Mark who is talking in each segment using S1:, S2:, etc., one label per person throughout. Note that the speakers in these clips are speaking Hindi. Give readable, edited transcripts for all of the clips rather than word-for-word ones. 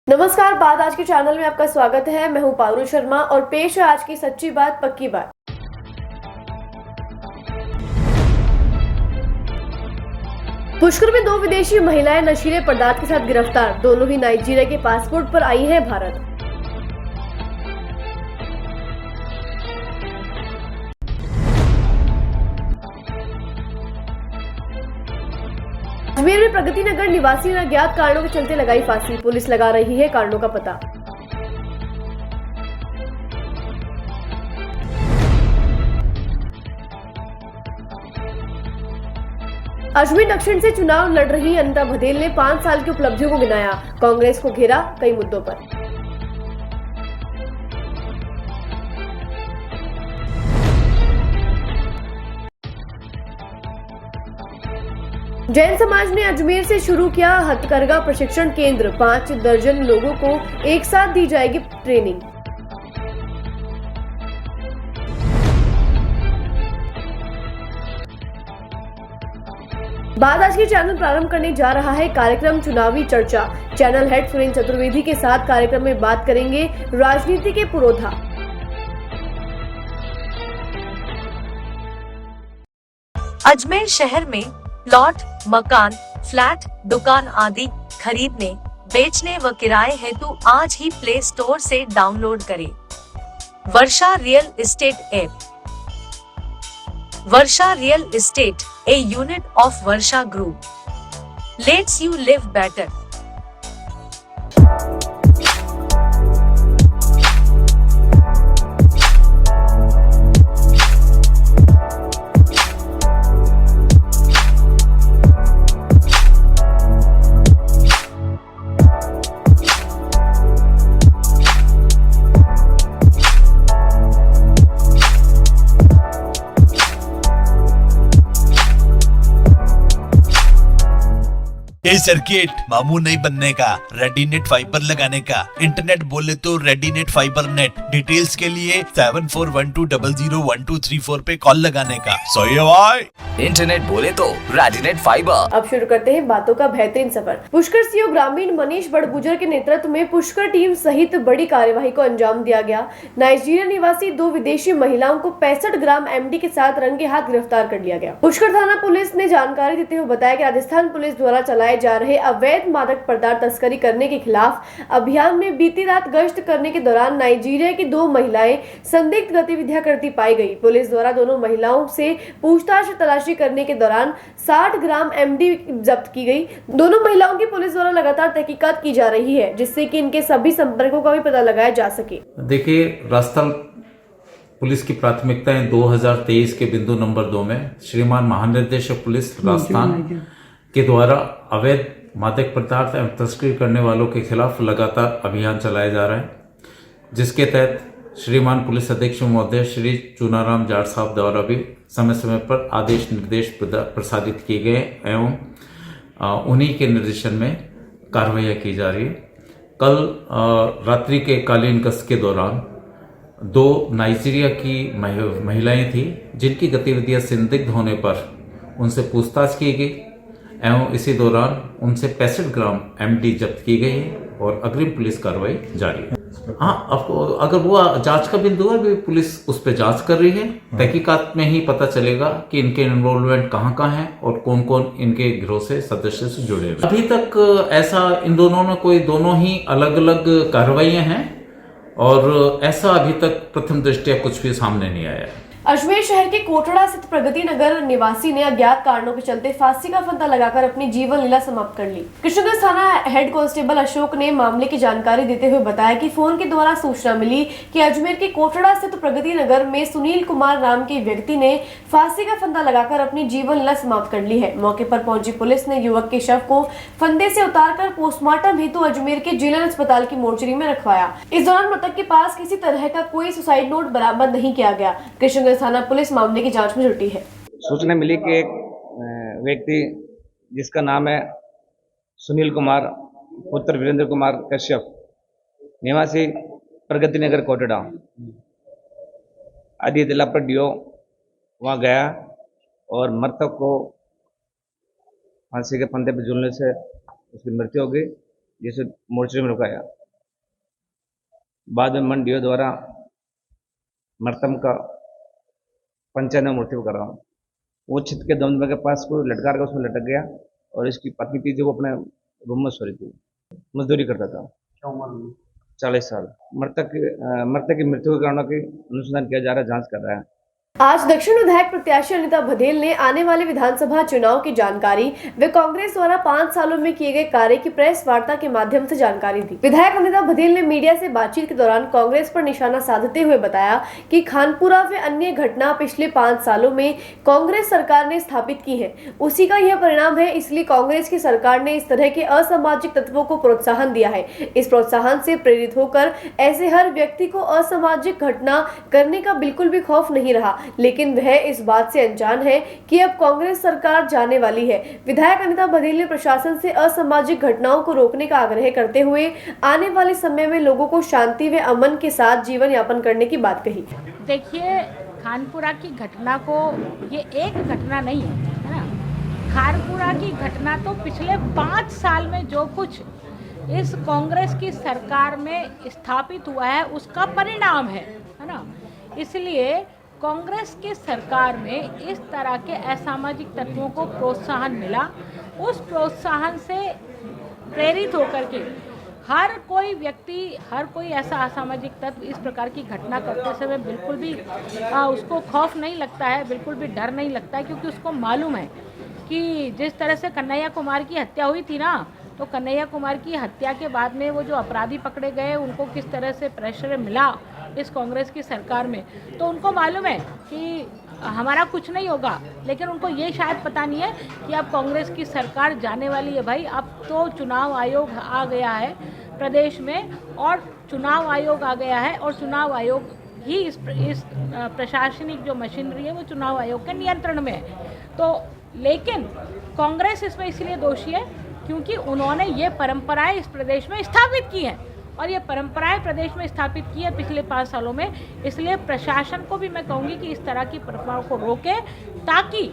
S1: नमस्कार, बात आज के चैनल में आपका स्वागत है। मैं हूं पारुल शर्मा और पेश है आज की सच्ची बात पक्की बात। पुष्कर में दो विदेशी महिलाएं नशीले पदार्थ के साथ गिरफ्तार। दोनों ही नाइजीरिया के पासपोर्ट पर आई हैं भारत। अजमेर में प्रगति नगर निवासी ने अज्ञात कारणों के चलते लगाई फांसी। पुलिस लगा रही है कारणों का पता। अजमेर दक्षिण से चुनाव लड़ रही अनिता भदेल ने 5 साल की उपलब्धियों को गिनाया। कांग्रेस को घेरा कई मुद्दों पर। जैन समाज ने अजमेर से शुरू किया हथकरघा प्रशिक्षण केंद्र। 5 दर्जन लोगों को एक साथ दी जाएगी ट्रेनिंग। बात आज के चैनल प्रारंभ करने जा रहा है कार्यक्रम चुनावी चर्चा। चैनल हेड सुरेंद्र चतुर्वेदी के साथ कार्यक्रम में बात करेंगे राजनीति के पुरोधा।
S2: अजमेर शहर में प्लॉट, मकान, फ्लैट, दुकान आदि खरीदने, बेचने व किराए हेतु आज ही प्ले स्टोर से डाउनलोड करें Varsha real estate app. Varsha real estate, a unit of Varsha Group, lets you live better.
S3: ये सर्किट मामू नहीं बनने का, रेडीनेट फाइबर लगाने का। इंटरनेट बोले तो रेडीनेट फाइबर नेट। डिटेल्स के लिए 7412001234 पे कॉल लगाने का। सही है भाई।
S4: इंटरनेट बोले तो रेडीनेट फाइबर।
S1: अब शुरू करते हैं बातों का बेहतरीन सफर। पुष्कर सीओ ग्रामीण मनीष बड़गुजर के नेतृत्व में पुष्कर टीम सहित बड़ी कार्यवाही को अंजाम दिया गया। नाइजीरिया निवासी 2 विदेशी महिलाओं को 65 ग्राम एमडी के साथ रंगे हाथ गिरफ्तार कर लिया गया। पुष्कर थाना पुलिस ने जानकारी देते हुए बताया कि राजस्थान पुलिस द्वारा चलाए जा रहे अवैध मादक पदार्थ तस्करी करने के खिलाफ अभियान में बीती रात गश्त करने के दौरान नाइजीरिया की 2 महिलाएं संदिग्ध गतिविधियां करती पाई गई। पुलिस द्वारा दोनों महिलाओं से पूछताछ तलाशी करने के दौरान 60 ग्राम एमडी जब्त की गई। दोनों महिलाओं की पुलिस द्वारा लगातार तहकीकात की जा रही है, जिससे कि इनके सभी संपर्कों का भी पता लगाया जा सके।
S5: देखिए, राजस्थान पुलिस की प्राथमिकताएं 2023 के बिंदु नंबर 2 में श्रीमान महानिदेशक पुलिस राजस्थान के द्वारा अवैध मादक पदार्थ एवं तस्करी करने वालों के खिलाफ लगातार अभियान चलाया जा रहा है, जिसके तहत श्रीमान पुलिस अधीक्षक महोदय श्री चुनाराम जाट साहब द्वारा भी समय समय पर आदेश निर्देश प्रसारित किए गए एवं उन्हीं के निर्देशन में कार्रवाइयाँ की जा रही है। कल रात्रि के कालीन गश्त के दौरान 2 नाइजीरिया की महिलाएं थी, जिनकी गतिविधियां संदिग्ध होने पर उनसे पूछताछ की गई एवं इसी दौरान उनसे 65 ग्राम एमडी जब्त की गई है और अग्रिम पुलिस कार्रवाई जारी है। हाँ, आपको अगर वो जांच का बिंदु है, भी पुलिस उस पर जांच कर रही है। तहकीकात में ही पता चलेगा कि इनके इन्वॉल्वमेंट कहाँ है और कौन कौन इनके गिरोह से सदस्य से जुड़े हुए। अभी तक ऐसा इन दोनों में कोई दोनों ही अलग अलग कार्रवाइयां हैं और ऐसा अभी तक प्रथम दृष्टया कुछ भी सामने नहीं आया है।
S1: अजमेर शहर के कोटड़ा स्थित प्रगति नगर निवासी ने अज्ञात कारणों के चलते फांसी का फंदा लगाकर अपनी जीवन लीला समाप्त कर ली। कृष्णगंज थाना हेड कांस्टेबल अशोक ने मामले की जानकारी देते हुए बताया कि फोन के द्वारा सूचना मिली कि अजमेर के कोटड़ा स्थित प्रगति नगर में सुनील कुमार नाम के व्यक्ति ने फांसी का फंदा लगाकर अपनी जीवन लीला समाप्त कर ली है। मौके पर पहुंची पुलिस ने युवक के शव को फंदे से उतारकर पोस्टमार्टम हेतु अजमेर के जिला अस्पताल की मोर्चरी में रखवाया। इस दौरान मृतक के पास किसी तरह का कोई सुसाइड नोट बरामद नहीं किया गया। कृष्णगंज थाना पुलिस मामले की जांच में जुटी है।
S6: सूचना मिली कि एक व्यक्ति जिसका नाम है सुनील कुमार पुत्र वीरेंद्र कुमार कश्यप निवासी प्रगति नगर कोटड़ा आदि जिला पर डीओ वहाँ गया और मृतक को फांसी के फंदे पर झूलने से उसकी मृत्यु हो गई, जिसे मोर्चरी में रुकाया। बाद में मंडियों द्वारा मरतम का पंचायत मूर्ति करा। वो छत के दमदमे के पास कोई लटका रखा, उसमें लटक गया और इसकी पत्नी थी जो अपने रूम में सो रही थी, मजदूरी करता था। 40 साल। मृतक की मृत्यु के कारणों की अनुसंधान किया जा रहा है, जांच कर रहा है।
S1: आज दक्षिण विधायक प्रत्याशी अनिता बघेल ने आने वाले विधानसभा चुनाव की जानकारी व कांग्रेस द्वारा 5 सालों में किए गए कार्य की प्रेस वार्ता के माध्यम से जानकारी दी। विधायक अनिता बघेल ने मीडिया से बातचीत के दौरान कांग्रेस पर निशाना साधते हुए बताया कि खानपुरा व अन्य घटना पिछले 5 सालों में कांग्रेस सरकार ने स्थापित की है, उसी का यह परिणाम है। इसलिए कांग्रेस की सरकार ने इस तरह के असामाजिक तत्वों को प्रोत्साहन दिया है। इस प्रोत्साहन से प्रेरित होकर ऐसे हर व्यक्ति को असामाजिक घटना करने का बिल्कुल भी खौफ नहीं रहा, लेकिन वह इस बात से अनजान है कि अब कांग्रेस सरकार जाने वाली है। विधायक अनिता बघेल ने प्रशासन से असामाजिक घटनाओं को रोकने का आग्रह करते हुए आने वाले समय में लोगों को शांति व अमन के साथ जीवन यापन करने की बात कही।
S7: देखिए, खानपुरा की घटना को ये एक घटना नहीं है ना। खानपुरा की घटना तो पिछले 5 साल में जो कुछ इस कांग्रेस की सरकार में स्थापित हुआ है उसका परिणाम है ना। इसलिए कांग्रेस की सरकार में इस तरह के असामाजिक तत्वों को प्रोत्साहन मिला। उस प्रोत्साहन से प्रेरित होकर के हर कोई व्यक्ति, हर कोई ऐसा असामाजिक तत्व इस प्रकार की घटना करते समय बिल्कुल भी उसको खौफ नहीं लगता है, बिल्कुल भी डर नहीं लगता है, क्योंकि उसको मालूम है कि जिस तरह से कन्हैया कुमार की हत्या हुई थी ना, तो कन्हैया कुमार की हत्या के बाद में वो जो अपराधी पकड़े गए उनको किस तरह से प्रेशर मिला इस कांग्रेस की सरकार में, तो उनको मालूम है कि हमारा कुछ नहीं होगा। लेकिन उनको ये शायद पता नहीं है कि अब कांग्रेस की सरकार जाने वाली है। भाई, अब तो चुनाव आयोग आ गया है प्रदेश में, और चुनाव आयोग आ गया है, और चुनाव आयोग ही इस प्रशासनिक जो मशीनरी है वो चुनाव आयोग के नियंत्रण में है। तो लेकिन कांग्रेस इसमें इसलिए दोषी है क्योंकि उन्होंने ये परंपराएं इस प्रदेश में स्थापित की हैं, और ये परंपराएं प्रदेश में स्थापित की है पिछले 5 सालों में। इसलिए प्रशासन को भी मैं कहूँगी कि इस तरह की परंपराओं को रोके, ताकि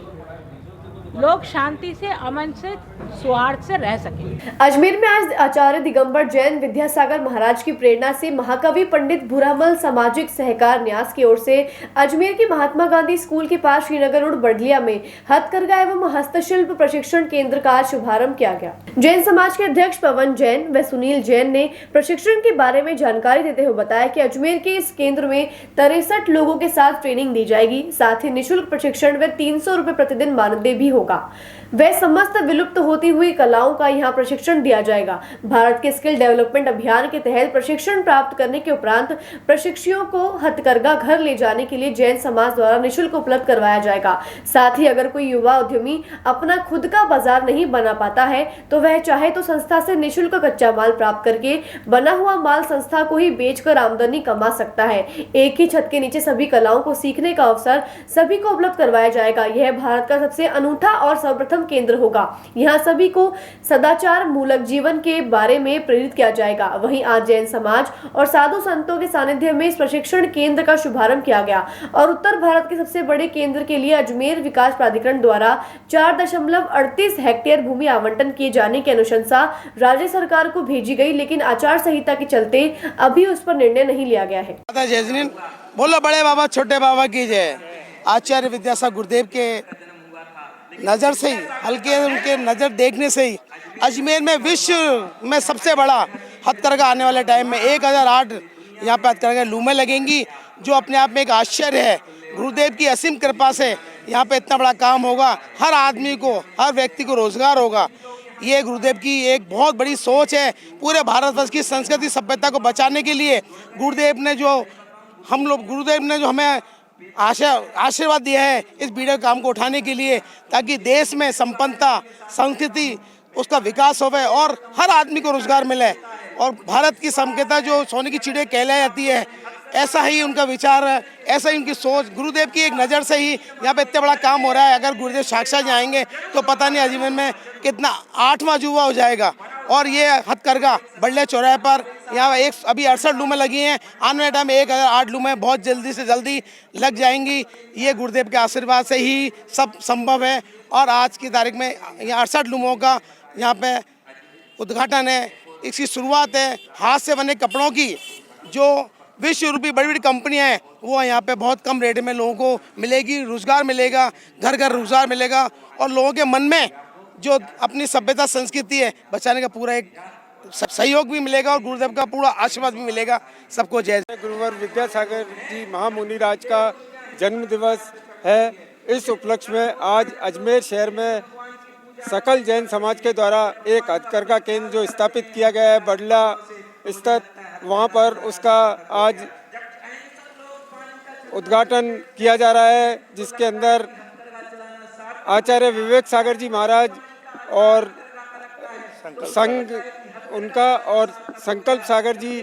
S7: लोग शांति से, अमन से, सौहार्द से रह सकें।
S1: अजमेर में आज आचार्य दिगंबर जैन विद्यासागर महाराज की प्रेरणा से महाकवि पंडित भूरामल सामाजिक सहकार न्यास की ओर से अजमेर के महात्मा गांधी स्कूल के पास श्रीनगर रोड बडलिया में हथकरघा एवं हस्तशिल्प प्रशिक्षण केंद्र का शुभारंभ किया गया। जैन समाज के अध्यक्ष पवन जैन व सुनील जैन ने प्रशिक्षण के बारे में जानकारी देते हुए बताया कि अजमेर के इस केंद्र में 63 लोगों के साथ ट्रेनिंग दी जाएगी। साथ ही निःशुल्क प्रशिक्षण व 300 रुपए प्रतिदिन मानदेय भी होगा। वे समस्त विलुप्त होती हुई कलाओं का यहाँ प्रशिक्षण दिया जाएगा। भारत के स्किल डेवलपमेंट अभियान के तहत प्रशिक्षण प्राप्त करने के उपरांत प्रशिक्षुओं को हथकरघा घर ले जाने के लिए जैन समाज द्वारा निःशुल्क उपलब्ध करवाया जाएगा। साथ ही अगर कोई युवा उद्यमी अपना खुद का बाजार नहीं बना पाता है तो वह चाहे तो संस्था से निःशुल्क कच्चा माल प्राप्त करके बना हुआ माल संस्था को ही बेचकर आमदनी कमा सकता है। एक ही छत के नीचे सभी कलाओं को सीखने का अवसर सभी को उपलब्ध करवाया जाएगा। यह भारत का सबसे अनूठा और सर्वप्रथम केंद्र होगा। यहाँ सभी को सदाचार मूलक जीवन के बारे में प्रेरित किया जाएगा। वहीं आज जैन समाज और साधु संतों के सानिध्य में इस प्रशिक्षण केंद्र का शुभारंभ किया गया और उत्तर भारत के सबसे बड़े केंद्र के लिए अजमेर विकास प्राधिकरण द्वारा 4.38 हेक्टेयर भूमि आवंटन किए जाने की अनुशंसा राज्य सरकार को भेजी गई, लेकिन आचार संहिता के चलते अभी उस पर निर्णय नहीं लिया गया है।
S8: बोलो बड़े बाबा छोटे बाबा की जय। आचार्य विद्यासागर गुरुदेव के नज़र से ही, हल्के उनके नज़र देखने से ही अजमेर में विश्व में सबसे बड़ा हथकरघा आने वाले टाइम में 1008 यहाँ पे हथकरघा लूमें लगेंगी, जो अपने आप में एक आश्चर्य है। गुरुदेव की असीम कृपा से यहाँ पे इतना बड़ा काम होगा, हर आदमी को, हर व्यक्ति को रोजगार होगा। ये गुरुदेव की एक बहुत बड़ी सोच है। पूरे भारतवर्ष की संस्कृति सभ्यता को बचाने के लिए गुरुदेव ने जो हमें आशीर्वाद दिया है इस बड़े काम को उठाने के लिए, ताकि देश में संपन्नता, संस्कृति, उसका विकास होवे और हर आदमी को रोजगार मिले और भारत की संपन्नता जो सोने की चिड़िया कहलाई जाती है, ऐसा ही उनका विचार है, ऐसा ही उनकी सोच। गुरुदेव की एक नज़र से ही यहाँ पे इतना बड़ा काम हो रहा है। अगर गुरुदेव साक्षात जाएंगे तो पता नहीं अजमेर में कितना 8वां जुआ हो जाएगा। और ये हथकरघा बड़ले चौराहे पर यहाँ अभी 68 लूमें लगी हैं, आने वाले टाइम में 1008 लूमें बहुत जल्दी से जल्दी लग जाएंगी। ये गुरुदेव के आशीर्वाद से ही सब संभव है। और आज की तारीख में यहाँ 68 लूमों का यहाँ पे उद्घाटन है, इसकी शुरुआत है। हाथ से बने कपड़ों की जो विश्व रूपी बड़ी बड़ी कंपनियां हैं वो यहाँ पे बहुत कम रेट में लोगों को मिलेगी, रोजगार मिलेगा, घर घर रोजगार मिलेगा और लोगों के मन में जो अपनी सभ्यता संस्कृति है बचाने का पूरा एक सहयोग भी मिलेगा और गुरुदेव का पूरा आशीर्वाद भी मिलेगा सबको। जय
S9: गुरुवर विद्यासागर जी महामुनिराज का जन्म दिवस है। इस उपलक्ष्य में आज अजमेर शहर में सकल जैन समाज के द्वारा एक हथकरघा केंद्र जो स्थापित किया गया है बडला स्थित, वहाँ पर उसका आज उद्घाटन किया जा रहा है, जिसके अंदर आचार्य विवेक सागर जी महाराज और संघ उनका और संकल्प सागर जी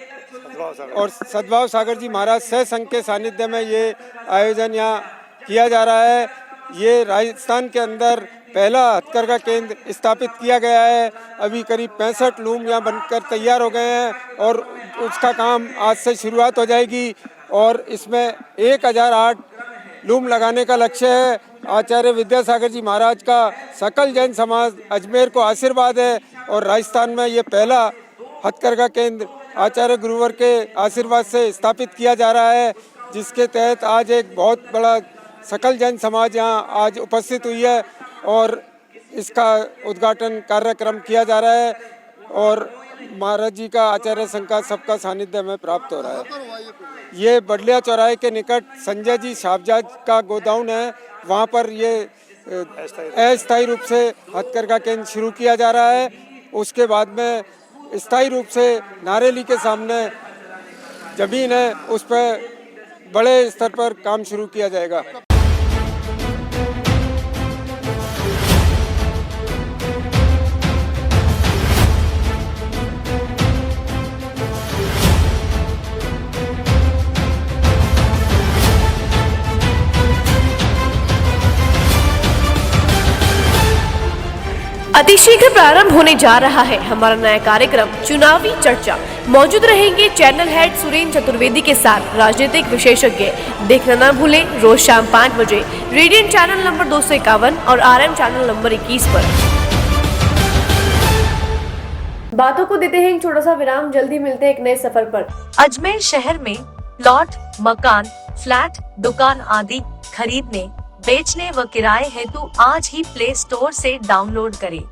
S9: और सद्भाव सागर जी महाराज सह संघ के सानिध्य में ये आयोजन यहाँ किया जा रहा है। ये राजस्थान के अंदर पहला हथकरघा केंद्र स्थापित किया गया है। अभी करीब 65 लूम यहाँ बनकर तैयार हो गए हैं और उसका काम आज से शुरुआत हो जाएगी और इसमें 1008 लूम लगाने का लक्ष्य है। आचार्य विद्यासागर जी महाराज का सकल जैन समाज अजमेर को आशीर्वाद है और राजस्थान में ये पहला हथकरघा केंद्र आचार्य गुरुवर के आशीर्वाद से स्थापित किया जा रहा है, जिसके तहत आज एक बहुत बड़ा सकल जैन समाज यहाँ आज उपस्थित हुई है और इसका उद्घाटन कार्यक्रम किया जा रहा है और महाराज जी का आचार्य संघ का सबका सानिध्य में प्राप्त हो रहा है। ये बडलिया चौराहे के निकट संजय जी साहबजाद का गोदाउन है, वहाँ पर ये अस्थायी रूप से हथकरघा केंद्र शुरू किया जा रहा है। उसके बाद में स्थायी रूप से नारेली के सामने जमीन है, उस पर बड़े स्तर पर काम शुरू किया जाएगा।
S1: अतिशीघ्र प्रारंभ होने जा रहा है हमारा नया कार्यक्रम चुनावी चर्चा। मौजूद रहेंगे चैनल हेड सुरेंद्र चतुर्वेदी के साथ राजनीतिक विशेषज्ञ। देखना ना भूलें रोज शाम 5 बजे रेडियंट चैनल नंबर 251 और RM चैनल नंबर 21 पर। बातों को देते हैं एक छोटा सा विराम, जल्दी मिलते हैं एक नए सफर पर।
S2: अजमेर शहर में प्लॉट, मकान, फ्लैट, दुकान आदि खरीदने, बेचने व किराए हेतु आज ही प्ले स्टोर से डाउनलोड करें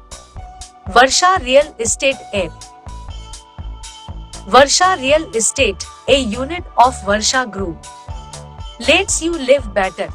S2: Varsha real estate app. Varsha real estate, a unit of Varsha group, lets you live better.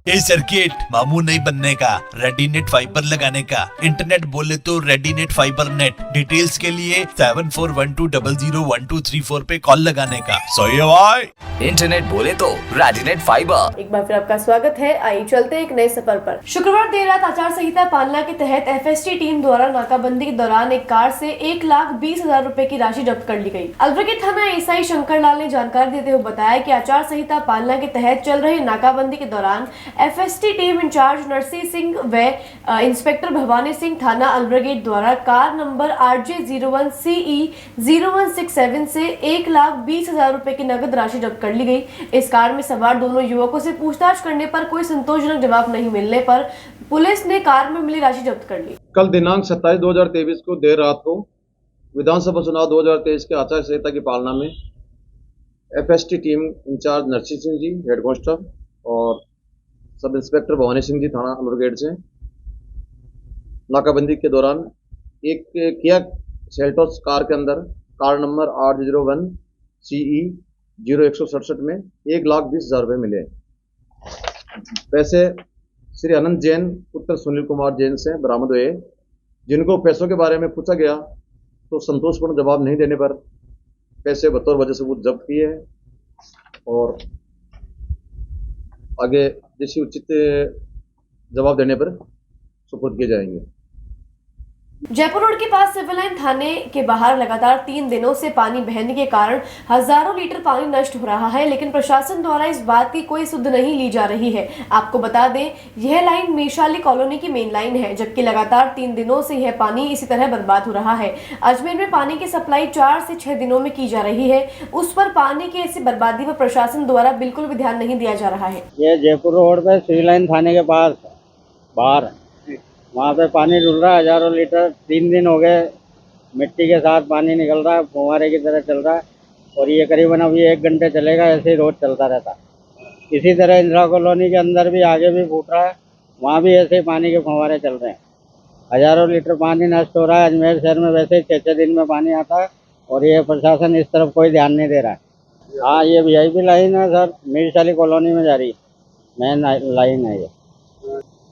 S3: ए सर्किट मामू नहीं बनने का, रेडीनेट फाइबर लगाने का, इंटरनेट बोले तो रेडीनेट फाइबर नेट। डिटेल्स के लिए 7412001234 पे कॉल लगाने का। सही है भाई।
S4: इंटरनेट बोले तो रेडीनेट फाइबर।
S1: एक बार फिर आपका स्वागत है। आइए चलते हैं एक नए सफर पर। शुक्रवार देर रात आचार संहिता पालना के तहत FST टीम द्वारा नाकाबंदी के दौरान एक कार से 1,20,000 रुपए की राशि जब्त कर ली गई। अलवरगे थाना एसआई शंकर लाल ने जानकारी देते हुए बताया कि आचार संहिता पालना के तहत चल रही नाकाबंदी के दौरान FST team incharge Narsingh Singh व इंस्पेक्टर भवानी सिंह थाना अलब्रिगेड द्वारा कार नंबर RJ01 CE 0167 से 1,20,000 रुपए की नगद राशि जब्त कर ली गई। इस कार में सवार दोनों युवकों से पूछताछ करने पर कोई संतोषजनक जवाब नहीं मिलने पर पुलिस ने कार में मिली राशि जब्त कर ली।
S10: कल दिनांक 27/2023 को देर रात को विधानसभा चुनाव 2023 के आचार संहिता की पालना में FST team incharge Narsingh Singh ji head constable और सब इंस्पेक्टर भवानी सिंह जी थाना अलब्रिगेड से नाकाबंदी के दौरान एक किया सेल्टोस कार के अंदर कार नंबर RJ01 CE 0167 में 1,20,000 रुपये मिले। पैसे श्री अनंत जैन पुत्र सुनील कुमार जैन से बरामद हुए, जिनको पैसों के बारे में पूछा गया तो संतोषपूर्ण जवाब नहीं देने पर पैसे बतौर वजह सबूत जब्त किए हैं और आगे जैसी उचित जवाब देने पर सुपुर्द किए जाएंगे।
S1: जयपुर रोड के पास सिविल लाइन थाने के बाहर लगातार 3 दिनों से पानी बहने के कारण हजारों लीटर पानी नष्ट हो रहा है, लेकिन प्रशासन द्वारा इस बात की कोई सुध नहीं ली जा रही है। आपको बता दें, यह लाइन मेषाली कॉलोनी की मेन लाइन है, जबकि लगातार 3 दिनों से यह पानी इसी तरह बर्बाद हो रहा है। अजमेर में पानी की सप्लाई 4 से 6 दिनों में की जा रही है, उस पर पानी की ऐसी बर्बादी पर प्रशासन द्वारा बिल्कुल भी ध्यान नहीं दिया जा रहा है।
S11: ये जयपुर रोड पे सिविल लाइन थाने के पास बाहर वहाँ पे पानी डुल रहा है, हजारों लीटर। 3 दिन हो गए मिट्टी के साथ पानी निकल रहा है, फुहारे की तरह चल रहा है, और ये करीबन अभी 1 घंटे चलेगा, ऐसे ही रोज चलता रहता है। इसी तरह इंदिरा कॉलोनी के अंदर भी आगे भी फूट रहा है, वहाँ भी ऐसे ही पानी के फुहारे चल रहे हैं। हजारों लीटर पानी नष्ट हो रहा है। अजमेर शहर में वैसे ही 6-6 दिन में पानी आता है, और ये प्रशासन इस तरफ कोई ध्यान नहीं दे रहा है। हाँ, ये VIP लाइन है सर, मेषाली कॉलोनी में जा रही मेन लाइन है। ये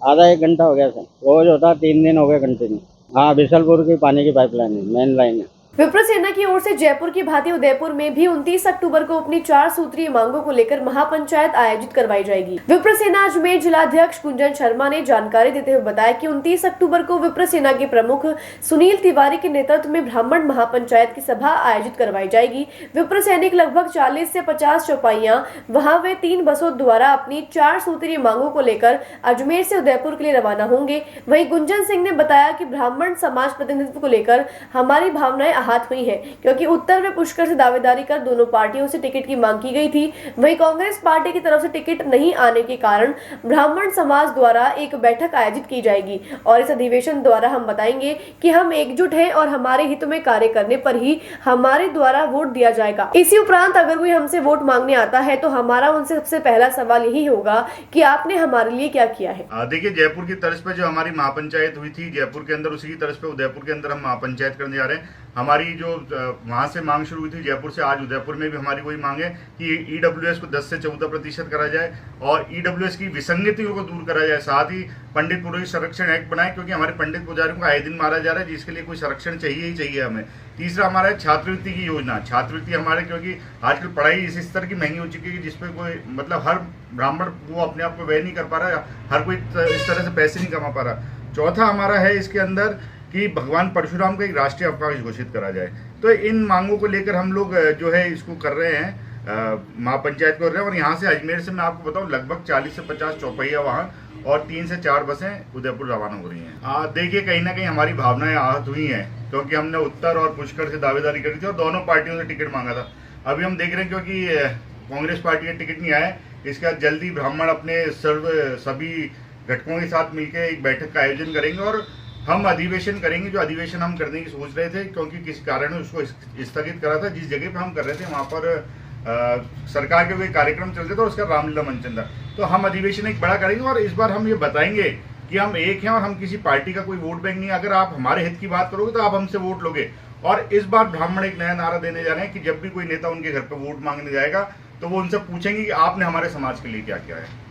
S11: आधा 1 घंटा हो गया सर, रोज होता, 3 दिन हो गए कंटिन्यू। हाँ, बिशलपुर की पानी की पाइपलाइन है, मेन लाइन है।
S1: विप्र सेना की ओर से जयपुर की भांति उदयपुर में भी 29 अक्टूबर को अपनी 4 सूत्रीय मांगों को लेकर महापंचायत आयोजित करवाई जाएगी। विप्र सेना अजमेर जिलाध्यक्ष कुंजन शर्मा ने जानकारी देते हुए बताया कि 29 अक्टूबर को विप्र सेना के प्रमुख सुनील तिवारी के नेतृत्व में ब्राह्मण महापंचायत की सभा आयोजित करवाई जाएगी। विप्र सैनिक लगभग 40 से 50 चौपाइयां वहां वे 3 बसों द्वारा अपनी 4 सूत्रीय मांगों को लेकर अजमेर से उदयपुर के लिए रवाना होंगे। वहीं गुंजन सिंह ने बताया कि ब्राह्मण समाज प्रतिनिधित्व को लेकर हमारी भावनाएं आहत हुई है, क्योंकि उत्तर में पुष्कर से दावेदारी कर दोनों पार्टियों से टिकट की मांग की गई थी। वहीं कांग्रेस पार्टी की तरफ से टिकट नहीं आने के कारण ब्राह्मण समाज द्वारा एक बैठक आयोजित की जाएगी, और इस अधिवेशन द्वारा हम बताएंगे कि हम एकजुट हैं और हमारे हित में कार्य करने पर ही हमारे द्वारा वोट दिया जाएगा। इसी उपरांत अगर कोई हमसे वोट मांगने आता है तो हमारा उनसे सबसे पहला सवाल यही होगा कि आपने हमारे लिए क्या किया है।
S12: देखिए, जयपुर की तर्ज पे जो हमारी महापंचायत हुई थी जयपुर के अंदर, उसी की तर्ज पे उदयपुर के अंदर हम महापंचायत करने जा रहे हैं। हमारी जो वहाँ से मांग शुरू हुई थी जयपुर से, आज उदयपुर में भी हमारी वही मांग है कि EWS को 10 से 14% करा जाए और EWS की विसंगतियों को दूर करा जाए। साथ ही पंडित पुरोहित संरक्षण एक्ट बनाए, क्योंकि हमारे पंडित पुजारियों को आए दिन मारा जा रहा है, जिसके लिए कोई संरक्षण चाहिए ही चाहिए हमें। तीसरा हमारा है छात्रवृत्ति की योजना। छात्रवृत्ति हमारे, क्योंकि आजकल पढ़ाई इस स्तर की महंगी हो चुकी है कि जिसपे कोई मतलब हर ब्राह्मण वो अपने आप को व्यय नहीं कर पा रहा, हर कोई इस तरह से पैसे नहीं कमा पा रहा। चौथा हमारा है इसके अंदर कि भगवान परशुराम का एक राष्ट्रीय अवकाश घोषित करा जाए। तो इन मांगों को लेकर हम लोग जो है इसको कर रहे हैं, महापंचायत कर रहे हैं। और यहाँ से अजमेर से मैं आपको बताऊँ लगभग 40 से 50 चौपाइयाँ वहाँ और 3 से 4 बसें उदयपुर रवाना हो रही हैं। देखिए, कहीं ना कहीं हमारी भावनाएं आहत हुई हैं, क्योंकि हमने उत्तर और पुष्कर से दावेदारी करी थी और दोनों पार्टियों से टिकट मांगा था। अभी हम देख रहे हैं, क्योंकि कांग्रेस पार्टी का टिकट नहीं आया, इसके बाद जल्दी ब्राह्मण अपने सभी घटकों के साथ मिलकर एक बैठक का आयोजन करेंगे और हम अधिवेशन करेंगे। जो अधिवेशन हम करने की सोच रहे थे, क्योंकि किसी कारण उसको स्थगित करा था, जिस जगह पे हम कर रहे थे वहाँ पर सरकार के कोई कार्यक्रम चलते थे, उसका रामलीला मंचन था। तो हम अधिवेशन एक बड़ा करेंगे और इस बार हम ये बताएंगे कि हम एक हैं और हम किसी पार्टी का कोई वोट बैंक नहीं। अगर आप हमारे हित की बात करोगे तो आप हमसे वोट लोगे। और इस बार ब्राह्मण एक नया नारा देने जा रहे हैं कि जब भी कोई नेता उनके घर पर वोट मांगने जाएगा तो वो उनसे पूछेंगे कि आपने हमारे समाज के लिए क्या किया है।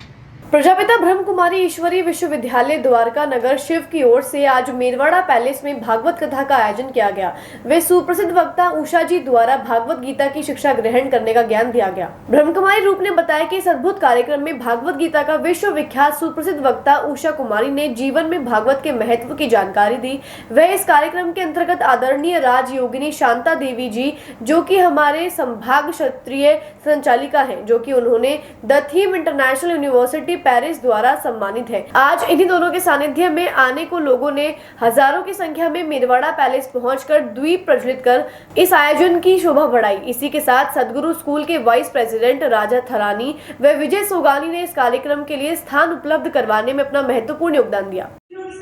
S1: प्रजापिता ब्रह्म कुमारी ईश्वरीय विश्वविद्यालय द्वारका नगर शिव की ओर से आज मेरवाड़ा पैलेस में भागवत कथा का आयोजन किया गया। वे सुप्रसिद्ध वक्ता उषा जी द्वारा भागवत गीता की शिक्षा ग्रहण करने का ज्ञान दिया गया। ब्रह्म कुमारी रूप ने बताया कि इस अद्भुत कार्यक्रम में भागवत गीता का विश्व विख्यात सुप्रसिद्ध वक्ता उषा कुमारी ने जीवन में भागवत के महत्व की जानकारी दी। वह इस कार्यक्रम के अंतर्गत आदरणीय राजयोगिनी शांता देवी जी, जो कि हमारे संभाग क्षत्रिय संचालिका है, जो कि उन्होंने the theme international university Paris द्वारा सम्मानित है। आज इन्हीं दोनों के सानिध्य में आने को लोगों ने हजारों की संख्या में मेरवाड़ा पैलेस पहुंचकर द्वीप प्रज्वलित कर इस आयोजन की शोभा बढ़ाई। इसी के साथ सदगुरु स्कूल के वाइस प्रेसिडेंट राजा थरानी व विजय सोगानी ने इस कार्यक्रम के लिए स्थान उपलब्ध करवाने में अपना महत्वपूर्ण योगदान दिया।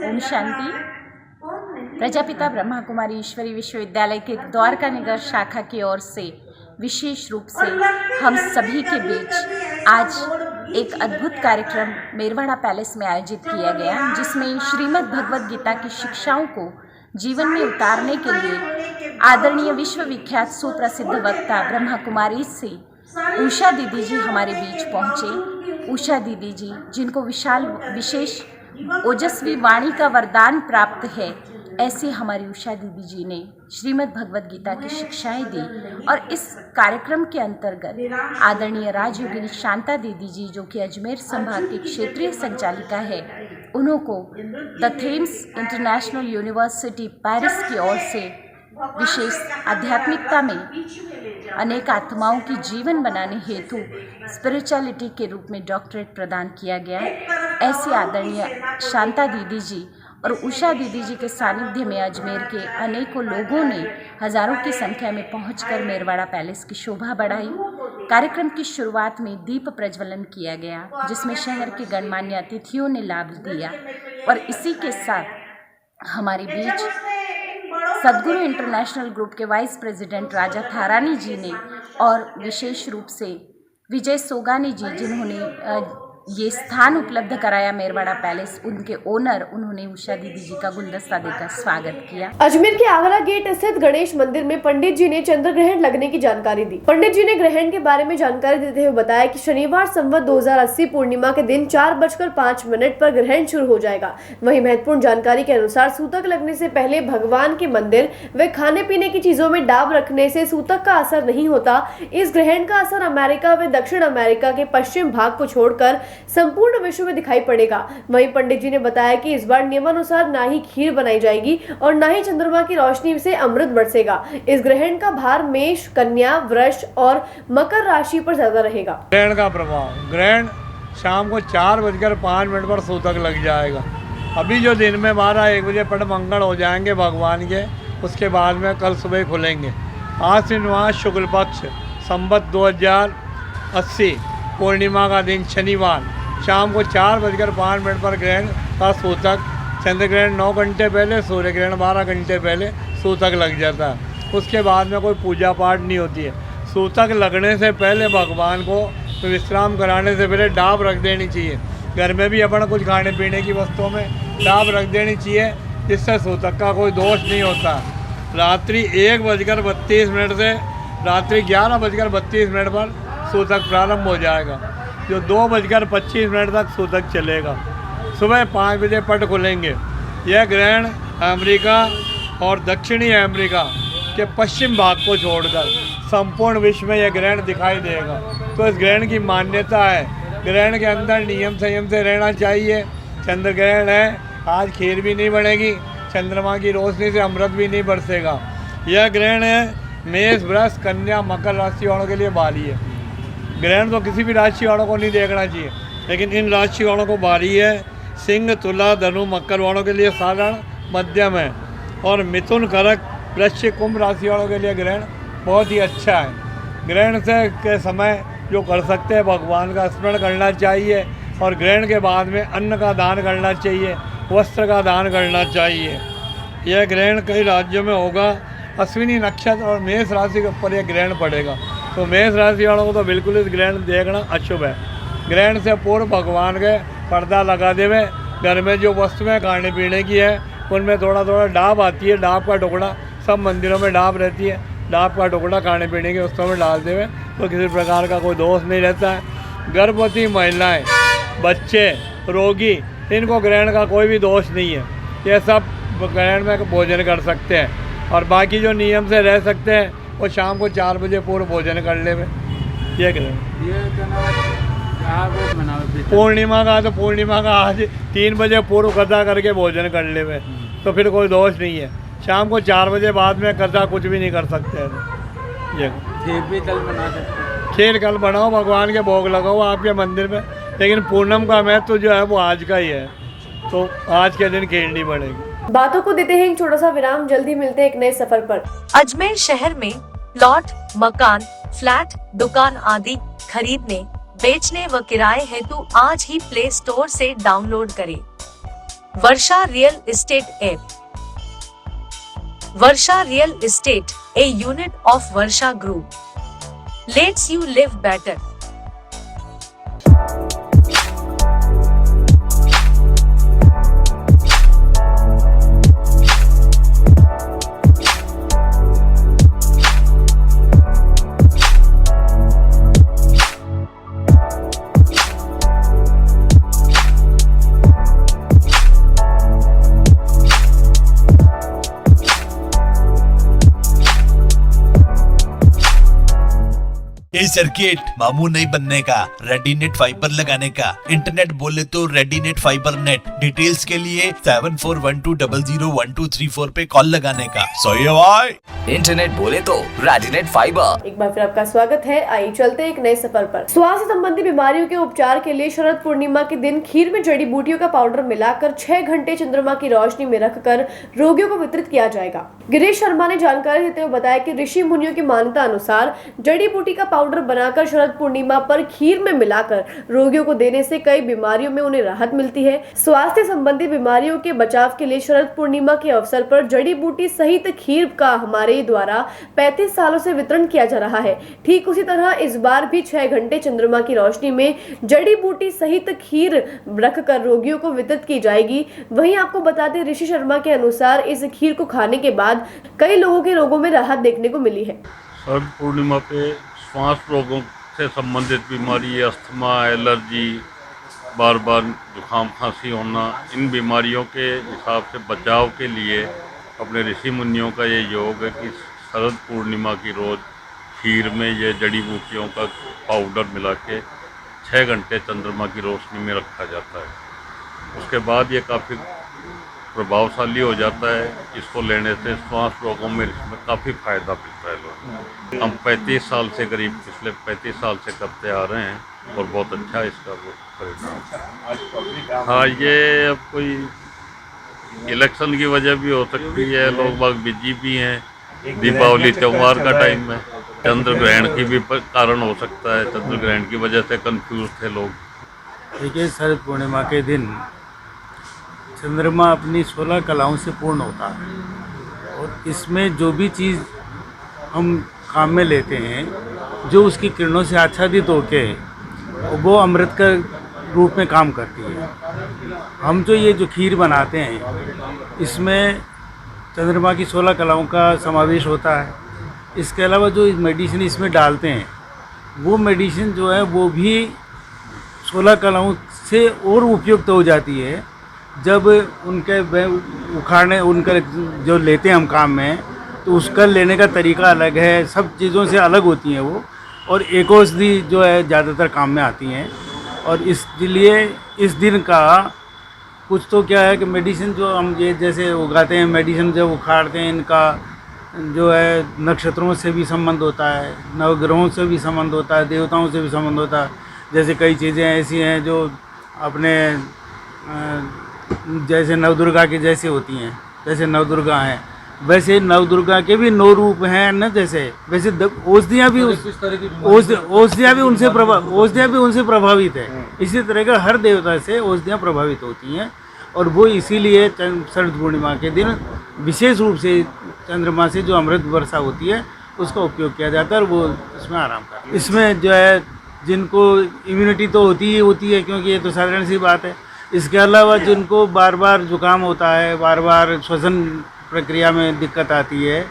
S7: ओम शांति। प्रजापिता ब्रह्मा कुमारी ईश्वरीय विश्वविद्यालय के द्वारका नगर शाखा की ओर से विशेष रूप से हम सभी के बीच आज एक अद्भुत कार्यक्रम मेरवाड़ा पैलेस में आयोजित किया गया, जिसमें श्रीमद् भगवद गीता की शिक्षाओं को जीवन में उतारने के लिए आदरणीय विश्वविख्यात सुप्रसिद्ध वक्ता ब्रह्मा कुमारी से उषा दीदी जी हमारे बीच पहुँचे। उषा दीदी जी, जिनको विशेष ओजस्वी वाणी का वरदान प्राप्त है, ऐसे हमारी उषा दीदी जी ने श्रीमद् भगवद गीता की शिक्षाएं दी। और इस कार्यक्रम के अंतर्गत आदरणीय राजयोगिनी शांता दीदी जी, जो कि अजमेर संभाग की क्षेत्रीय संचालिका है, उन्हों को the Thames international university Paris की ओर से विशेष आध्यात्मिकता में अनेक आत्माओं की जीवन बनाने हेतु स्पिरिचुअलिटी के रूप में डॉक्टरेट प्रदान किया गया। ऐसी आदरणीय शांता दीदी जी और उषा दीदी जी के सानिध्य में अजमेर के अनेकों लोगों ने हजारों की संख्या में पहुंचकर मेरवाड़ा पैलेस की शोभा बढ़ाई। कार्यक्रम की शुरुआत में दीप प्रज्वलन किया गया, जिसमें शहर के गणमान्य अतिथियों ने लाभ लिया और इसी के साथ हमारे बीच सदगुरु इंटरनेशनल ग्रुप के वाइस प्रेसिडेंट राजा थारानी जी ने और विशेष रूप से विजय सोगानी जी, जिन्होंने ये स्थान उपलब्ध कराया मेरवाड़ा पैलेस, उनके ओनर, उन्होंने उषा दीदी जी का गुलदस्ता देकर स्वागत किया।
S1: अजमेर के आगरा गेट स्थित गणेश मंदिर में पंडित जी ने चंद्र ग्रहण लगने की जानकारी दी। पंडित जी ने ग्रहण के बारे में जानकारी देते हुए बताया कि शनिवार संवत 2080 पूर्णिमा के दिन 4:05 पर ग्रहण शुरू हो जाएगा। वहीं महत्वपूर्ण जानकारी के अनुसार सूतक लगने से पहले भगवान के मंदिर व खाने पीने की चीजों में डाब रखने से सूतक का असर नहीं होता। इस ग्रहण का असर अमेरिका व दक्षिण अमेरिका के पश्चिम भाग को छोड़कर संपूर्ण विश्व में दिखाई पड़ेगा। वहीं पंडित जी ने बताया कि इस बार नियमानुसार ना ही खीर बनाई जाएगी और ना ही चंद्रमा की रोशनी से अमृत बरसेगा। इस ग्रहण का भार मेष, कन्या, वृष और मकर राशि पर ज्यादा रहेगा।
S13: ग्रहण का प्रभाव, ग्रहण शाम को 4:05 पर सूतक लग जाएगा। अभी जो दिन में 12-1 बजे पट मंगल हो जाएंगे भगवान के, उसके बाद में कल सुबह खुलेंगे। आज से शुक्ल पक्ष संवत 2080 पूर्णिमा का दिन शनिवार शाम को 4:05 पर ग्रहण का सूतक, चंद्र ग्रहण 9 घंटे पहले, सूर्य ग्रहण 12 घंटे पहले सूतक लग जाता है। उसके बाद में कोई पूजा पाठ नहीं होती है। सूतक लगने से पहले भगवान को विश्राम कराने से पहले डाब रख देनी चाहिए। घर में भी अपन कुछ खाने पीने की वस्तुओं में डाब रख देनी चाहिए, जिससे सूतक का कोई दोष नहीं होता। रात्रि 1:32 से रात्रि 11:32 पर सूतक प्रारंभ हो जाएगा, जो 2:25 तक सूतक चलेगा। सुबह 5 बजे पट खुलेंगे। यह ग्रहण अमेरिका और दक्षिणी अमेरिका के पश्चिम भाग को छोड़कर संपूर्ण विश्व में यह ग्रहण दिखाई देगा। तो इस ग्रहण की मान्यता है, ग्रहण के अंदर नियम संयम से रहना चाहिए। चंद्र ग्रहण है, आज खीर भी नहीं बनेगी, चंद्रमा की रोशनी से अमृत भी नहीं बरसेगा। यह ग्रहण है मेष, वृष, कन्या, मकर राशि वालों के लिए भारी है। ग्रहण तो किसी भी राशि वालों को नहीं देखना चाहिए, लेकिन इन राशि वालों को भारी है। सिंह, तुला, धनु, मकर वालों के लिए साधारण मध्यम है और मिथुन, कर्क, वृश्चिक, कुंभ राशि वालों के लिए ग्रहण बहुत ही अच्छा है। ग्रहण से के समय जो कर सकते हैं भगवान का स्मरण करना चाहिए और ग्रहण के बाद में अन्न का दान करना चाहिए, वस्त्र का दान करना चाहिए। यह ग्रहण कई राज्यों में होगा। अश्विनी नक्षत्र और मेष राशि के ऊपर यह ग्रहण पड़ेगा, तो मेष राशि वालों को तो बिल्कुल इस ग्रहण देखना अशुभ है। ग्रहण से पूर्व भगवान के पर्दा लगा देवे। घर में जो वस्तुएं खाने पीने की है उनमें थोड़ा थोड़ा डाब आती है, डाब का टुकड़ा, सब मंदिरों में डाब रहती है, डाब का टुकड़ा खाने पीने की वस्तुओं में डाल देवे तो किसी प्रकार का कोई दोष नहीं रहता है। गर्भवती महिलाएं, बच्चे, रोगी, इनको ग्रहण का कोई भी दोष नहीं है। ये सब ग्रहण में भोजन कर सकते हैं और बाकी जो नियम से रह सकते हैं वो शाम को 4 बजे पूर्व भोजन कर ले। ये पूर्णिमा का तो पूर्णिमा का आज 3 बजे पूर्व कथा करके भोजन कर ले, तो फिर कोई दोष नहीं है। शाम को 4 बजे बाद में कथा कुछ भी नहीं कर सकते हैं। ये खीर भी कल बना सकते, खीर कल बनाओ, भगवान के भोग लगाओ आपके मंदिर में, लेकिन पूनम का महत्व जो है वो आज का ही है, तो आज के दिन खीर नहीं बनेगी।
S1: बातों को देते हैं एक छोटा सा विराम, जल्दी मिलते हैं एक नए सफर पर।
S2: अजमेर शहर में प्लॉट, मकान, फ्लैट, दुकान आदि खरीदने, बेचने व किराए हेतु आज ही प्ले स्टोर से डाउनलोड करें Varsha real estate app. Varsha real estate, a unit of Varsha Group, lets you live better.
S3: ए सर्किट मामू नहीं बनने का, रेडीनेट फाइबर लगाने का, इंटरनेट बोले तो रेडीनेट फाइबर नेट। डिटेल्स के लिए 7412001234 पे कॉल लगाने का। सो ये भाई
S4: इंटरनेट बोले तो रेडीनेट फाइबर।
S1: एक बार फिर आपका स्वागत है। आइए चलते एक नए सफर पर। स्वास्थ्य संबंधी बीमारियों के उपचार के लिए शरद पूर्णिमा के दिन खीर में जड़ी बूटियों का पाउडर मिलाकर 6 घंटे चंद्रमा की रोशनी में रखकर रोगियों को वितरित किया जाएगा। गिरीश शर्मा ने जानकारी देते हुए बताया कि ऋषि मुनियों की मान्यता अनुसार जड़ी बूटी का पाउडर बनाकर शरद पूर्णिमा पर खीर में मिलाकर रोगियों को देने से कई बीमारियों में उन्हें राहत मिलती है। स्वास्थ्य संबंधी बीमारियों के बचाव के लिए शरद पूर्णिमा के अवसर पर जड़ी बूटी सहित खीर का हमारे द्वारा 35 सालों से वितरण किया जा रहा है। ठीक उसी तरह इस बार भी 6 घंटे चंद्रमा की रोशनी में जड़ी बूटी सहित खीर रखकर रोगियों को वितरित की जाएगी। वहीं आपको बता दें, ऋषि शर्मा के अनुसार इस खीर को खाने के बाद कई लोगों के रोगों में राहत देखने को मिली है।
S14: शरद पूर्णिमा पे श्वास रोगों से संबंधित बीमारी, अस्थमा, एलर्जी, बार बार जुकाम खांसी होना, इन बीमारियों के हिसाब से बचाव के लिए अपने ऋषि मुनियों का ये योग है कि शरद पूर्णिमा की रोज़ खीर में ये जड़ी बूटियों का पाउडर मिला के 6 घंटे चंद्रमा की रोशनी में रखा जाता है। उसके बाद ये काफ़ी प्रभावशाली हो जाता है। इसको लेने से श्वास रोगों में इसमें काफ़ी फ़ायदा मिलता है लोगों को। हम 35 साल से करीब पिछले 35 साल से करते आ रहे हैं और बहुत अच्छा इसका परिणाम। हाँ, ये अब कोई इलेक्शन की वजह भी हो सकती है, लोग बाग बिजी भी हैं, दीपावली त्यौहार का टाइम है, चंद्र ग्रहण की भी कारण हो सकता है, चंद्र ग्रहण की वजह से कंफ्यूज थे लोग।
S11: देखिए, शरद पूर्णिमा के दिन चंद्रमा अपनी 16 कलाओं से पूर्ण होता है और इसमें जो भी चीज़ हम काम में लेते हैं, जो उसकी किरणों से आच्छादित होके वो अमृत का रूप में काम करती है। हम जो ये जो खीर बनाते हैं, इसमें चंद्रमा की 16 कलाओं का समावेश होता है। इसके अलावा जो मेडिसिन इसमें डालते हैं, वो मेडिसिन जो है वो भी 16 कलाओं से और उपयुक्त हो जाती है। जब उनके उखाड़ने उनका जो लेते हैं हम काम में, तो उसका लेने का तरीका अलग है, सब चीज़ों से अलग होती हैं वो। और एक औषधि जो है ज़्यादातर काम में आती हैं और इसलिए इस दिन का कुछ तो क्या है कि मेडिसिन जो हम ये जैसे उगाते हैं, मेडिसिन जब उखाड़ते हैं, इनका जो है नक्षत्रों से भी संबंध होता है, नवग्रहों से भी संबंध होता है, देवताओं से भी संबंध होता है। जैसे कई चीज़ें ऐसी हैं जो अपने जैसे नवदुर्गा की जैसी होती हैं, जैसे नवदुर्गा हैं, वैसे नवदुर्गा के भी 9 रूप हैं न, जैसे वैसे औषधियाँ भी उनसे प्रभावित है। इसी तरह का हर देवता से औषधियाँ प्रभावित होती हैं और वो इसीलिए शरद पूर्णिमा के दिन विशेष रूप से चंद्रमा से जो अमृत वर्षा होती है उसका उपयोग किया जाता है और वो इसमें आराम करते हैं। इसमें जो है जिनको इम्यूनिटी तो होती ही होती है, क्योंकि ये तो साधारण सी बात है। इसके अलावा जिनको बार बार जुकाम होता है, बार बार श्वसन प्रक्रिया में दिक्कत आती है,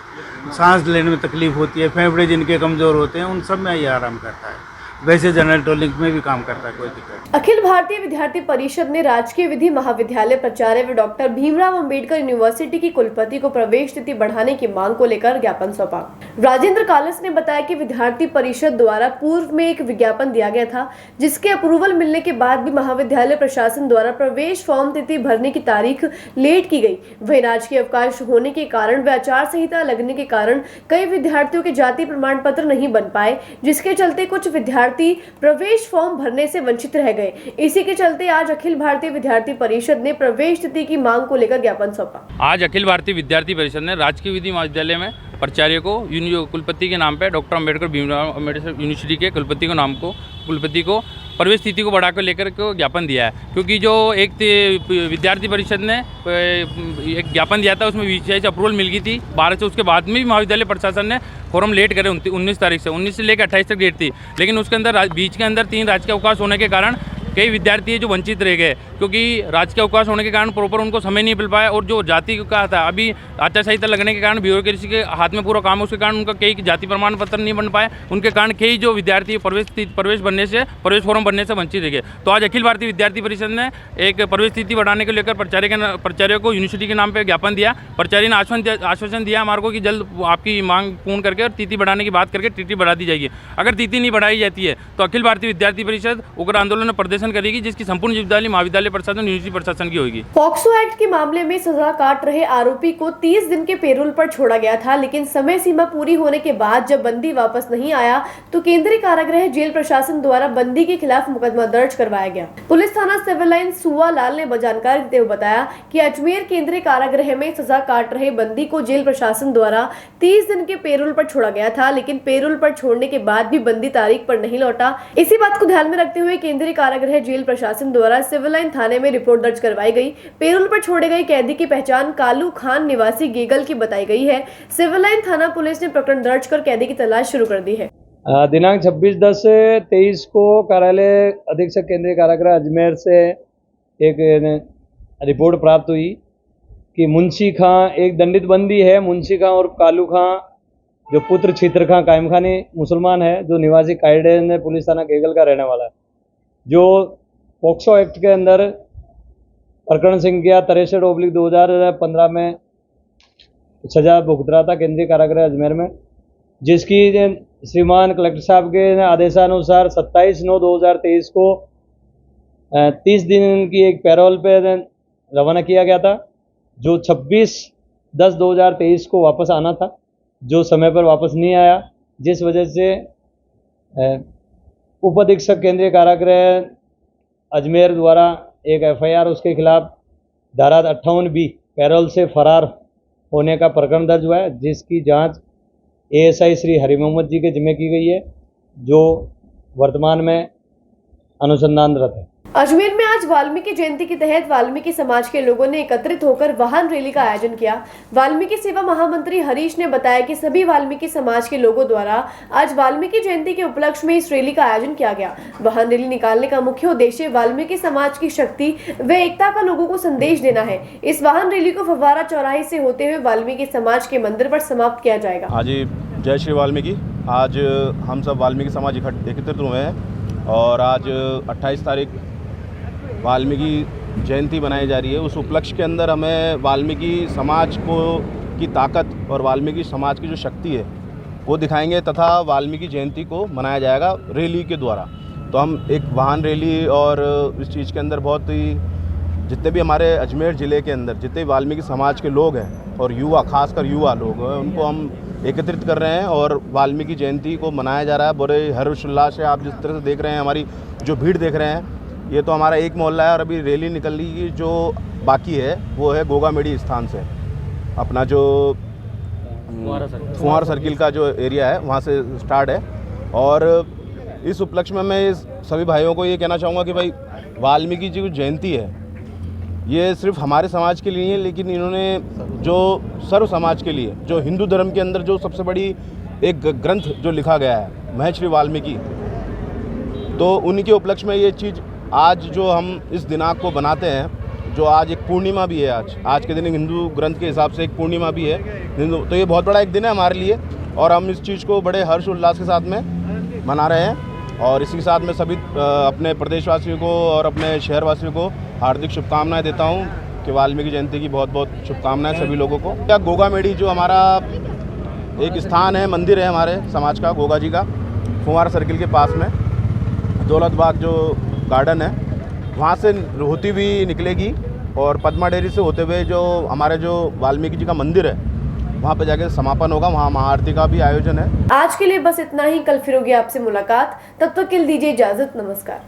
S11: सांस लेने में तकलीफ होती है, फेफड़े जिनके कमज़ोर होते हैं, उन सब में ये आराम करता है। वैसे जनरल टॉनिक में भी काम करता है, कोई दिक्कत नहीं।
S1: अखिल भारतीय विद्यार्थी परिषद ने राजकीय विधि महाविद्यालय प्राचार्य व डॉक्टर भीमराव अंबेडकर यूनिवर्सिटी की कुलपति को प्रवेश तिथि बढ़ाने की मांग को लेकर ज्ञापन सौंपा। राजेंद्र कालस ने बताया कि विद्यार्थी परिषद द्वारा पूर्व में एक विज्ञापन दिया गया था, जिसके अप्रूवल मिलने के बाद भी महाविद्यालय प्रशासन द्वारा प्रवेश फॉर्म तिथि भरने की तारीख लेट की गई। वहीं राजकीय अवकाश होने के कारण व आचार संहिता लगने के कारण कई विद्यार्थियों के जाति प्रमाण पत्र नहीं बन पाए, जिसके चलते कुछ विद्यार्थी प्रवेश फॉर्म भरने से वंचित रह गए। इसी के चलते आज अखिल भारतीय विद्यार्थी परिषद ने प्रवेश तिथि की मांग को लेकर ज्ञापन सौंपा।
S15: आज अखिल भारतीय विद्यार्थी परिषद ने राजकीय विधि महाविद्यालय में प्राचार्य को कुलपति के नाम पे डॉक्टर अंबेडकर भीमराव अम्बेडकर यूनिवर्सिटी के कुलपति को प्रवेश तिथि को बढ़ाकर लेकर को ज्ञापन दिया है। क्योंकि जो एक विद्यार्थी परिषद ने एक ज्ञापन दिया था, उसमें विशेष अप्रूवल मिल गई थी 12 से, उसके बाद में भी महाविद्यालय प्रशासन ने फॉर्म लेट करे 19 तारीख से, 19 से लेकर 28 तक डेट थी। लेकिन उसके अंदर बीच के अंदर 3 राजकीय अवकाश होने के कारण कई विद्यार्थी है जो वंचित रह गए, क्योंकि राजकीय अवकाश होने के कारण प्रॉपर उनको समय नहीं मिल पाया। और जो जाति का था, अभी आचार संहिता लगने के कारण ब्यूरोक्रेसी के हाथ में पूरा काम है, उसके कारण उनका कई जाति प्रमाण पत्र नहीं बन पाए। उनके कारण कई जो विद्यार्थी प्रवेश फॉर्म बनने से वंचित रह गए। तो आज अखिल भारतीय विद्यार्थी परिषद ने एक प्रवेश तिथि बढ़ाने को लेकर प्राचार्य को यूनिवर्सिटी के नाम पर ज्ञापन दिया। प्राचार्य ने आश्वासन दिया हमारे को कि जल्द आपकी मांग पूर्ण करके और तिथि बढ़ाने की बात करके तिथि बढ़ा दी जाएगी। अगर तिथि नहीं बढ़ाई जाती है तो अखिल भारतीय विद्यार्थी परिषद उग्र आंदोलन में प्रदर्शन करेगी, जिसकी संपूर्ण जिम्मेदारी महाविद्यालय प्रशासन यूनिवर्सिटी प्रशासन की होगी।
S1: पॉक्सो एक्ट के मामले में सजा काट रहे आरोपी को 30 दिन के पेरोल पर छोड़ा गया था, लेकिन समय सीमा पूरी होने के बाद जब बंदी वापस नहीं आया तो केंद्रीय कारागृह जेल प्रशासन द्वारा बंदी के खिलाफ मुकदमा दर्ज करवाया गया। पुलिस थाना सिविल लाइन सुवा लाल ने जानकारी देते हुए बताया कि अजमेर केंद्रीय कारागृह में सजा काट रहे बंदी को जेल प्रशासन द्वारा 30 दिन के पेरोल पर छोड़ा गया था, लेकिन पेरोल पर छोड़ने के बाद भी बंदी तारीख पर नहीं लौटा। इसी बात को ध्यान में रखते हुए केंद्रीय कारागृह जेल प्रशासन द्वारा सिविल लाइन थाने में रिपोर्ट दर्ज करवाई गई। पेरोल पर छोड़े गए कैदी की पहचान कालू खान निवासी गेगल की बताई गई है। सिविल लाइन थाना पुलिस ने प्रकरण दर्ज कर कैदी की तलाश शुरू कर दी है।
S6: दिनांक 26/10/23 को कार्यालय अधीक्षक केंद्रीय कारागृह अजमेर से एक रिपोर्ट प्राप्त हुई कि मुंशी खां एक दंडित बंदी है। मुंशी खां और कालू खां जो पुत्र छित्र खां कायम खानी मुसलमान है, जो निवासी कायडे पुलिस थाना गेगल का रहने वाला है, जो पॉक्सो एक्ट के अंदर प्रकरण संख्या 63/2015 में सजा भुगत रहा था केंद्रीय कारागृह अजमेर में, जिसकी श्रीमान कलेक्टर साहब के आदेशानुसार 27/9/2023 को 30 दिन की एक पैरोल पे रवाना किया गया था, जो 26/10/2023 को वापस आना था, जो समय पर वापस नहीं आया, जिस वजह से उप अधीक्षक केंद्रीय कारागृह अजमेर द्वारा एक FIR उसके खिलाफ धारा 58B पैरोल से फरार होने का प्रकरण दर्ज हुआ है, जिसकी जांच ASI श्री हरि मोहम्मद जी के जिम्मे की गई है, जो वर्तमान में अनुसंधानरत है।
S1: अजमेर में आज वाल्मीकि जयंती के तहत वाल्मीकि समाज के लोगों ने एकत्रित होकर वाहन रैली का आयोजन किया। वाल्मीकि सेवा महामंत्री हरीश ने बताया कि सभी वाल्मीकि समाज के लोगों द्वारा आज वाल्मीकि जयंती के उपलक्ष्य में इस रैली का आयोजन किया गया। वाहन रैली निकालने का मुख्य उद्देश्य वाल्मीकि समाज की शक्ति व एकता का लोगों को संदेश देना है। इस वाहन रैली को फव्वारा चौराहे से होते हुए वाल्मीकि समाज के मंदिर पर समाप्त किया जाएगा।
S16: आज जय श्री वाल्मीकि। आज हम सब वाल्मीकि समाज एकत्रित हुए हैं और आज 28 तारीख वाल्मीकि जयंती मनाई जा रही है। उस उपलक्ष्य के अंदर हमें वाल्मीकि समाज की ताकत और वाल्मीकि समाज की जो शक्ति है वो दिखाएंगे तथा वाल्मीकि जयंती को मनाया जाएगा रैली के द्वारा। तो हम एक वाहन रैली और इस चीज़ के अंदर बहुत ही जितने भी हमारे अजमेर ज़िले के अंदर जितने वाल्मीकि समाज के लोग हैं और युवा, खासकर युवा लोग हैं, उनको हम एकत्रित कर रहे हैं और वाल्मीकि जयंती को मनाया जा रहा है बड़े हर्षोल्लास से। आप जिस तरह से देख रहे हैं, हमारी जो भीड़ देख रहे हैं, ये तो हमारा एक मोहल्ला है और अभी रैली निकलने की जो बाकी है वो है गोगामेड़ी स्थान से, अपना जो फुहार सर्किल का जो एरिया है वहाँ से स्टार्ट है। और इस उपलक्ष्य में मैं सभी भाइयों को ये कहना चाहूँगा कि भाई वाल्मीकि जी की जयंती है, ये सिर्फ हमारे समाज के लिए है, लेकिन इन्होंने जो सर्व समाज के लिए, जो हिंदू धर्म के अंदर जो सबसे बड़ी एक ग्रंथ जो लिखा गया है महर्षि वाल्मीकि, तो उन्हीं के उपलक्ष्य में ये चीज़ आज जो हम इस दिनांक को बनाते हैं, जो आज एक पूर्णिमा भी है, आज के दिन एक हिंदू ग्रंथ के हिसाब से एक पूर्णिमा भी है हिंदू, तो ये बहुत बड़ा एक दिन है हमारे लिए और हम इस चीज़ को बड़े हर्ष उल्लास के साथ में मना रहे हैं। और इसी के साथ में सभी अपने प्रदेशवासियों को और अपने शहरवासियों को हार्दिक शुभकामनाएं देता हूं कि वाल्मीकि जयंती की बहुत बहुत शुभकामनाएं सभी लोगों को। क्या गोगामेड़ी जो हमारा एक स्थान है, मंदिर है हमारे समाज का, गोगा जी का, फुहार सर्किल के पास में दौलत बाग जो गार्डन है, वहाँ से होती हुई निकलेगी और पद्मा डेयरी से होते हुए जो हमारे जो वाल्मीकि जी का मंदिर है वहाँ पे जाके समापन होगा। वहाँ महाआरती का भी आयोजन है।
S1: आज के लिए बस इतना ही। कल फिर होगी आपसे मुलाकात, तब तक के लिए दीजिए इजाजत। नमस्कार।